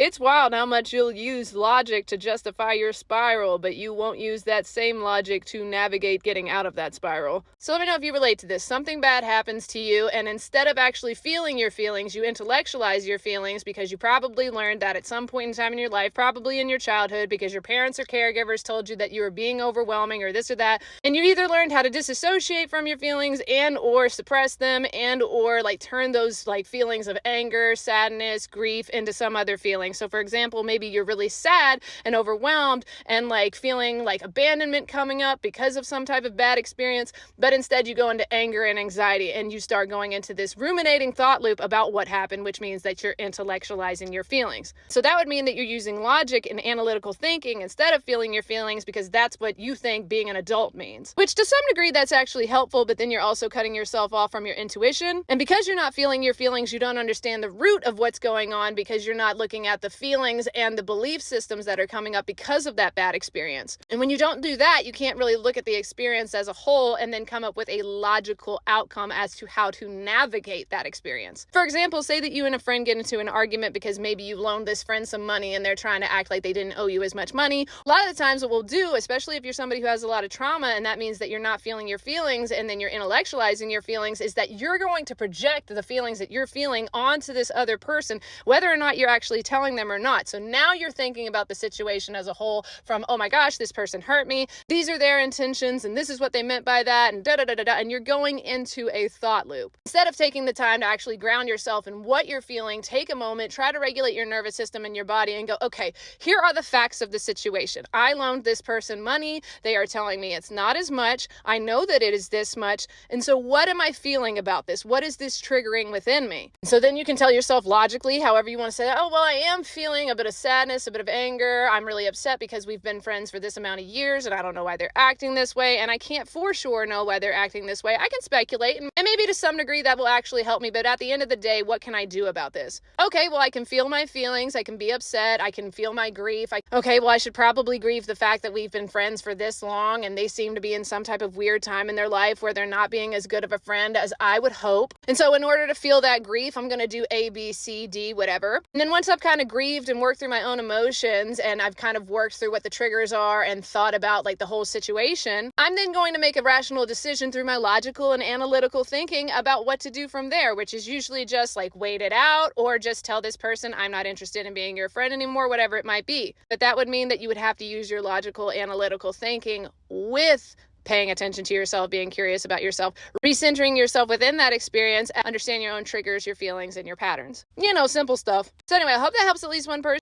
It's wild how much you'll use logic to justify your spiral, but you won't use that same logic to navigate getting out of that spiral. So let me know if you relate to this. Something bad happens to you, and instead of actually feeling your feelings, you intellectualize your feelings because you probably learned that at some point in time in your life, probably in your childhood, because your parents or caregivers told you that you were being overwhelming or this or that, and you either learned how to disassociate from your feelings and or suppress them and or turn those feelings of anger, sadness, grief into some other feeling. So for example, maybe you're really sad and overwhelmed and feeling abandonment coming up because of some type of bad experience, but instead you go into anger and anxiety and you start going into this ruminating thought loop about what happened, which means that you're intellectualizing your feelings. So that would mean that you're using logic and analytical thinking instead of feeling your feelings because that's what you think being an adult means. Which to some degree that's actually helpful, but then you're also cutting yourself off from your intuition. And because you're not feeling your feelings, you don't understand the root of what's going on because you're not looking at the feelings and the belief systems that are coming up because of that bad experience. And when you don't do that, you can't really look at the experience as a whole and then come up with a logical outcome as to how to navigate that experience. For example, say that you and a friend get into an argument because maybe you loaned this friend some money and they're trying to act like they didn't owe you as much money. A lot of the times what we'll do, especially if you're somebody who has a lot of trauma and that means that you're not feeling your feelings and then you're intellectualizing your feelings, is that you're going to project the feelings that you're feeling onto this other person, whether or not you're actually telling them or not. So now you're thinking about the situation as a whole from, oh my gosh, this person hurt me. These are their intentions and this is what they meant by that and da-da-da-da-da. And you're going into a thought loop. Instead of taking the time to actually ground yourself in what you're feeling, take a moment, try to regulate your nervous system and your body and go, okay, here are the facts of the situation. I loaned this person money. They are telling me it's not as much. I know that it is this much. And so what am I feeling about this? What is this triggering within me? So then you can tell yourself logically, however you want to say that, oh, well, I am feeling a bit of sadness, a bit of anger. I'm really upset because we've been friends for this amount of years and I don't know why they're acting this way. And I can't for sure know why they're acting this way. I can speculate and maybe to some degree that will actually help me. But at the end of the day, what can I do about this? Okay, well, I can feel my feelings. I can be upset. I can feel my grief. Okay, well, I should probably grieve the fact that we've been friends for this long and they seem to be in some type of weird time in their life where they're not being as good of a friend as I would hope. And so in order to feel that grief, I'm going to do A, B, C, D, whatever. And then once I've kind of grieved and worked through my own emotions and I've kind of worked through what the triggers are and thought about the whole situation, I'm then going to make a rational decision through my logical and analytical thinking about what to do from there, which is usually just wait it out or just tell this person I'm not interested in being your friend anymore, whatever it might be. But that would mean that you would have to use your logical, analytical thinking with paying attention to yourself, being curious about yourself, recentering yourself within that experience, understand your own triggers, your feelings, and your patterns. Simple stuff. So anyway, I hope that helps at least one person.